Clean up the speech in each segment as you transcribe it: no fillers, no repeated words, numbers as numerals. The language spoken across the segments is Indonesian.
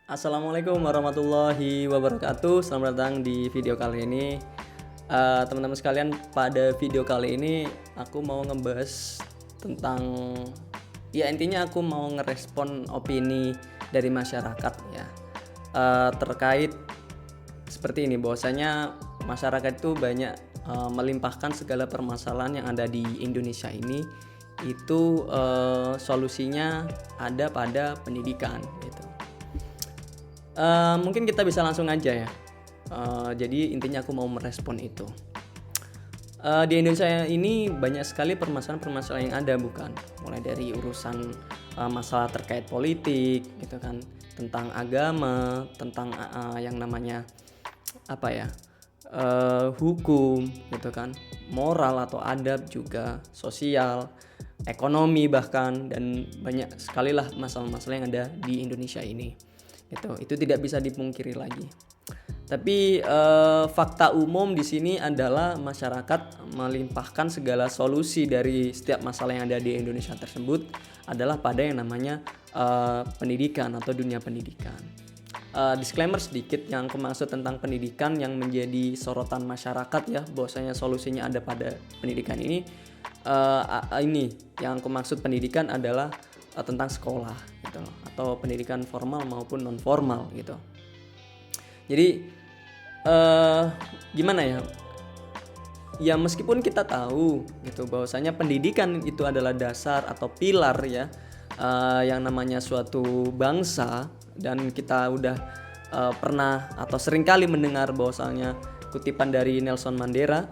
Assalamualaikum warahmatullahi wabarakatuh. Selamat datang di video kali ini. Teman-teman sekalian, pada video kali ini aku mau ngebahas tentang, ya intinya aku mau ngerespon opini dari masyarakat ya, terkait seperti ini, bahwasanya masyarakat itu banyak melimpahkan segala permasalahan yang ada di Indonesia ini itu solusinya ada pada pendidikan gitu. Mungkin kita bisa langsung aja ya. Jadi intinya aku mau merespon itu. Di Indonesia ini banyak sekali permasalahan-permasalahan yang ada, bukan? Mulai dari urusan masalah terkait politik, gitu kan, tentang agama, tentang yang namanya apa ya, hukum, gitu kan, moral atau adab juga, sosial, ekonomi bahkan, dan banyak sekali lah masalah-masalah yang ada di Indonesia ini. Itu tidak bisa dipungkiri lagi. Tapi fakta umum di sini adalah masyarakat melimpahkan segala solusi dari setiap masalah yang ada di Indonesia tersebut adalah pada yang namanya pendidikan atau dunia pendidikan. Disclaimer sedikit, yang aku maksud tentang pendidikan yang menjadi sorotan masyarakat ya, bahwasanya solusinya ada pada pendidikan ini. Ini yang aku maksud pendidikan adalah tentang sekolah gitu loh, atau pendidikan formal maupun non formal gitu. Jadi gimana ya? Ya meskipun kita tahu gitu bahwasanya pendidikan itu adalah dasar atau pilar ya, yang namanya suatu bangsa, dan kita udah pernah atau seringkali mendengar bahwasanya kutipan dari Nelson Mandela,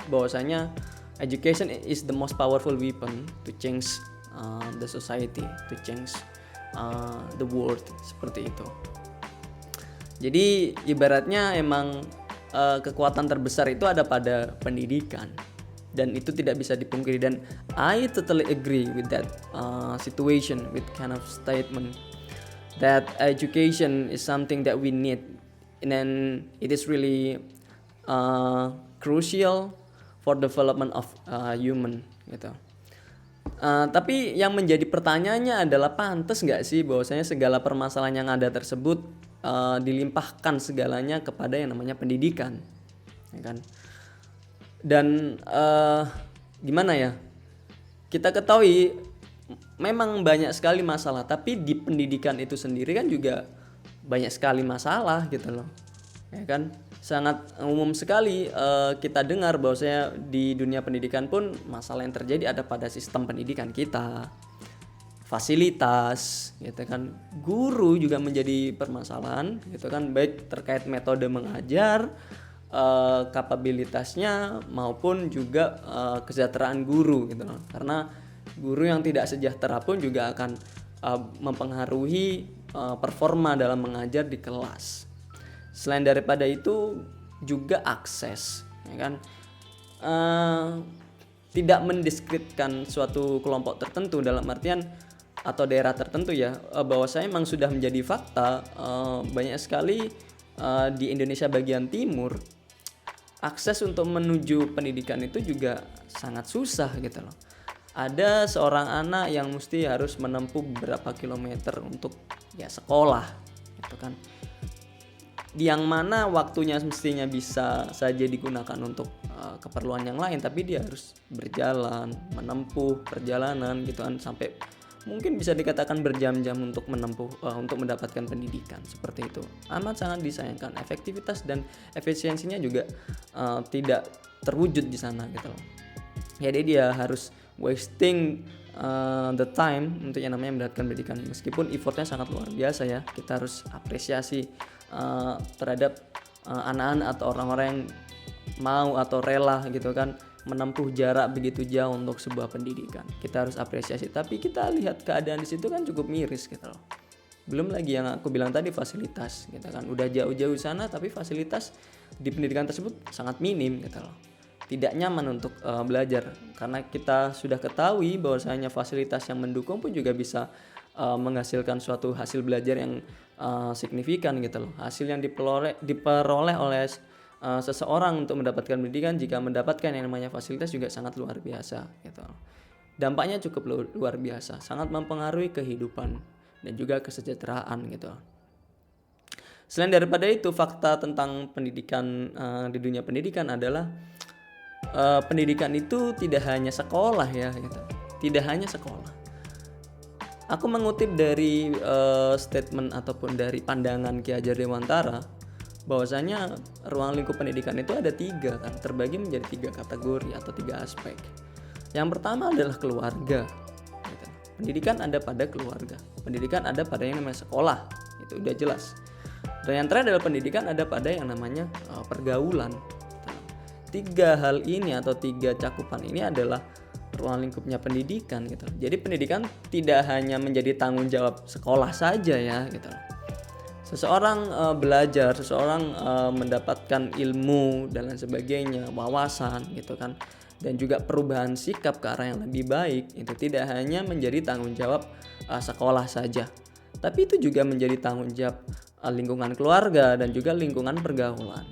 bahwasanya education is the most powerful weapon to change the society, to change the world, seperti itu. Jadi ibaratnya emang kekuatan terbesar itu ada pada pendidikan, dan itu tidak bisa dipungkiri, dan I totally agree with that situation, with kind of statement that education is something that we need, and it is really crucial for development of human gitu. Tapi yang menjadi pertanyaannya adalah, pantas nggak sih bahwasanya segala permasalahan yang ada tersebut dilimpahkan segalanya kepada yang namanya pendidikan, ya kan? Dan gimana ya? Kita ketahui memang banyak sekali masalah, tapi di pendidikan itu sendiri kan juga banyak sekali masalah gitu loh, ya kan? Sangat umum sekali kita dengar bahwasanya di dunia pendidikan pun masalah yang terjadi ada pada sistem pendidikan kita, fasilitas gitu kan, guru juga menjadi permasalahan gitu kan, baik terkait metode mengajar, kapabilitasnya, maupun juga kesejahteraan guru gitu loh. Karena guru yang tidak sejahtera pun juga akan mempengaruhi performa dalam mengajar di kelas. Selain daripada itu juga akses, ya kan, tidak mendiskreditkan suatu kelompok tertentu dalam artian atau daerah tertentu ya, bahwasanya memang sudah menjadi fakta banyak sekali di Indonesia bagian timur akses untuk menuju pendidikan itu juga sangat susah gitu loh. Ada seorang anak yang mesti harus menempuh beberapa kilometer untuk ya sekolah gitu kan, yang mana waktunya mestinya bisa saja digunakan untuk keperluan yang lain, tapi dia harus berjalan, menempuh perjalanan gitu kan, sampai mungkin bisa dikatakan berjam-jam untuk menempuh untuk mendapatkan pendidikan. Seperti itu amat sangat disayangkan. Efektivitas dan efisiensinya juga tidak terwujud di sana gitu loh. Jadi dia harus wasting the time untuk yang namanya mendapatkan pendidikan, meskipun effortnya sangat luar biasa ya. Kita harus apresiasi terhadap anak-anak atau orang-orang yang mau atau rela gitu kan menempuh jarak begitu jauh untuk sebuah pendidikan. Kita harus apresiasi, tapi kita lihat keadaan di situ kan cukup miris gitu loh. Belum lagi yang aku bilang tadi, fasilitas gitu kan, udah jauh-jauh sana tapi fasilitas di pendidikan tersebut sangat minim gitu loh. Tidak nyaman untuk belajar, karena kita sudah ketahui bahwasanya fasilitas yang mendukung pun juga bisa menghasilkan suatu hasil belajar yang signifikan gitu loh. Hasil yang diperoleh oleh seseorang untuk mendapatkan pendidikan, jika mendapatkan yang namanya fasilitas, juga sangat luar biasa gitu. Dampaknya cukup luar biasa, sangat mempengaruhi kehidupan dan juga kesejahteraan gitu. Selain daripada itu, fakta tentang pendidikan di dunia pendidikan adalah pendidikan itu tidak hanya sekolah ya gitu. Tidak hanya sekolah. Aku mengutip dari statement ataupun dari pandangan Ki Hajar Dewantara bahwasanya ruang lingkup pendidikan itu ada 3 kan, terbagi menjadi 3 kategori atau 3 aspek. Yang pertama adalah keluarga. Gitu. Pendidikan ada pada keluarga. Pendidikan ada pada yang namanya sekolah. Itu udah jelas. Dan yang terakhir adalah pendidikan ada pada yang namanya pergaulan. 3 hal ini atau 3 cakupan ini adalah ruang lingkupnya pendidikan gitu. Jadi pendidikan tidak hanya menjadi tanggung jawab sekolah saja ya gitu. Seseorang belajar, seseorang mendapatkan ilmu dan lain sebagainya, wawasan gitu kan, dan juga perubahan sikap ke arah yang lebih baik itu tidak hanya menjadi tanggung jawab sekolah saja, tapi itu juga menjadi tanggung jawab lingkungan keluarga dan juga lingkungan pergaulan.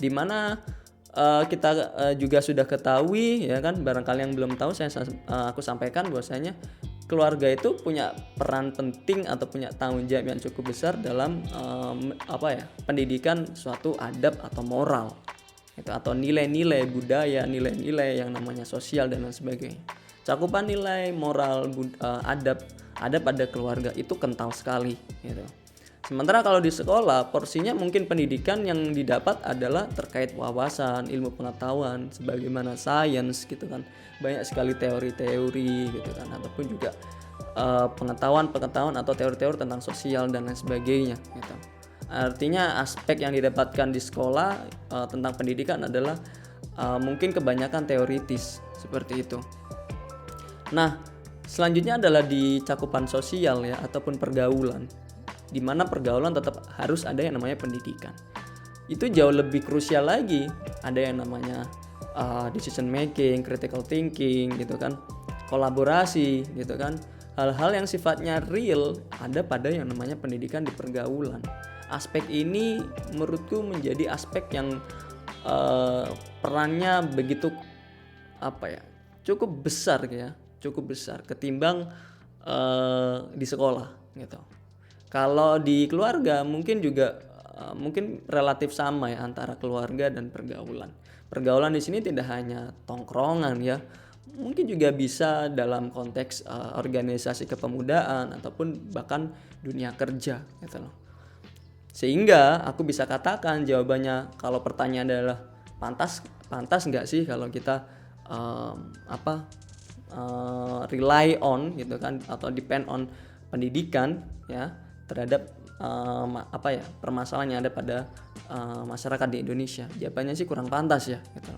Dimana kita juga sudah ketahui ya kan, barangkali yang belum tahu aku sampaikan bahwasanya keluarga itu punya peran penting atau punya tanggung jawab yang cukup besar dalam pendidikan suatu adab atau moral itu, atau nilai-nilai budaya, nilai-nilai yang namanya sosial dan lain sebagainya. Cakupan nilai moral, adab pada keluarga itu kental sekali gitu. Sementara kalau di sekolah porsinya mungkin pendidikan yang didapat adalah terkait wawasan, ilmu pengetahuan sebagaimana sains gitu kan. Banyak sekali teori-teori gitu kan, ataupun juga pengetahuan atau teori-teori tentang sosial dan lain sebagainya gitu. Artinya aspek yang didapatkan di sekolah tentang pendidikan adalah mungkin kebanyakan teoritis seperti itu. Nah, selanjutnya adalah di cakupan sosial ya ataupun pergaulan, di mana pergaulan tetap harus ada yang namanya pendidikan. Itu jauh lebih krusial lagi, ada yang namanya decision making, critical thinking gitu kan, kolaborasi gitu kan. Hal-hal yang sifatnya real ada pada yang namanya pendidikan di pergaulan. Aspek ini menurutku menjadi aspek yang perannya begitu cukup besar ketimbang di sekolah gitu. Kalau di keluarga mungkin juga mungkin relatif sama ya antara keluarga dan pergaulan. Pergaulan di sini tidak hanya tongkrongan ya, mungkin juga bisa dalam konteks organisasi kepemudaan ataupun bahkan dunia kerja gitu loh. Sehingga aku bisa katakan jawabannya kalau pertanyaan adalah pantas nggak sih kalau kita rely on gitu kan atau depend on pendidikan ya terhadap permasalahan yang ada pada masyarakat di Indonesia. Jawabannya sih kurang pantas ya gitu.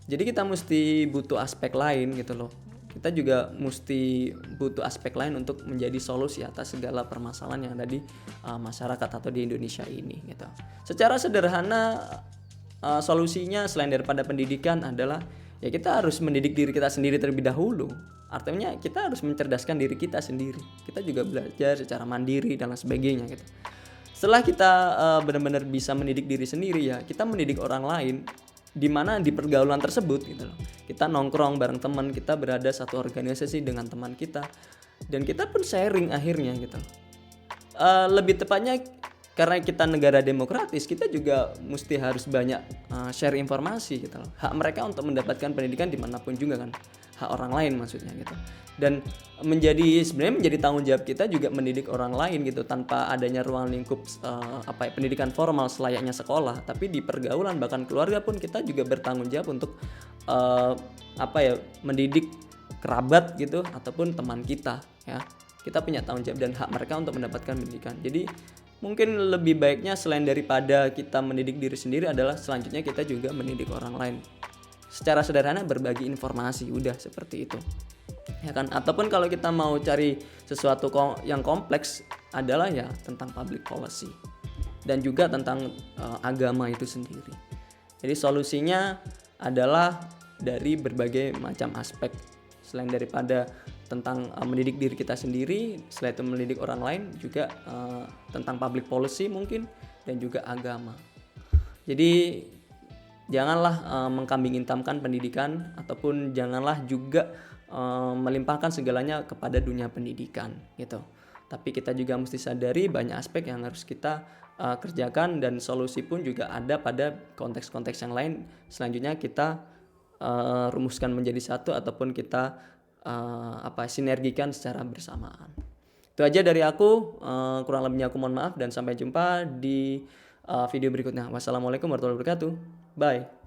Jadi kita mesti butuh aspek lain gitu loh. Kita juga mesti butuh aspek lain untuk menjadi solusi atas segala permasalahan yang ada di masyarakat atau di Indonesia ini gitu. Secara sederhana solusinya selain daripada pendidikan adalah ya kita harus mendidik diri kita sendiri terlebih dahulu. Artinya kita harus mencerdaskan diri kita sendiri. Kita juga belajar secara mandiri dan lain sebagainya gitu. Setelah kita benar-benar bisa mendidik diri sendiri ya, kita mendidik orang lain di mana di pergaulan tersebut gitu loh. Kita nongkrong bareng teman, kita berada satu organisasi dengan teman kita dan kita pun sharing akhirnya gitu. Lebih tepatnya karena kita negara demokratis, kita juga mesti harus banyak share informasi gitu loh. Hak mereka untuk mendapatkan pendidikan dimanapun juga kan, hak orang lain maksudnya gitu. Dan sebenarnya menjadi tanggung jawab kita juga mendidik orang lain gitu tanpa adanya ruang lingkup pendidikan formal selayaknya sekolah, tapi di pergaulan bahkan keluarga pun kita juga bertanggung jawab untuk mendidik kerabat gitu ataupun teman kita ya. Kita punya tanggung jawab dan hak mereka untuk mendapatkan pendidikan. Jadi mungkin lebih baiknya selain daripada kita mendidik diri sendiri adalah selanjutnya kita juga mendidik orang lain. Secara sederhana berbagi informasi, udah seperti itu. Ya kan? Ataupun kalau kita mau cari sesuatu yang kompleks adalah ya tentang public policy dan juga tentang agama itu sendiri. Jadi solusinya adalah dari berbagai macam aspek. Selain daripada tentang mendidik diri kita sendiri, selain itu mendidik orang lain juga tentang public policy mungkin dan juga agama. Jadi janganlah mengkambing hitamkan pendidikan ataupun janganlah juga melimpahkan segalanya kepada dunia pendidikan gitu. tapi kita juga mesti sadari banyak aspek yang harus kita kerjakan, dan solusi pun juga ada pada konteks-konteks yang lain. Selanjutnya kita rumuskan menjadi satu ataupun kita sinergikan secara bersamaan. Itu aja dari aku, kurang lebihnya aku mohon maaf dan sampai jumpa di video berikutnya. Wassalamualaikum warahmatullahi wabarakatuh. Bye.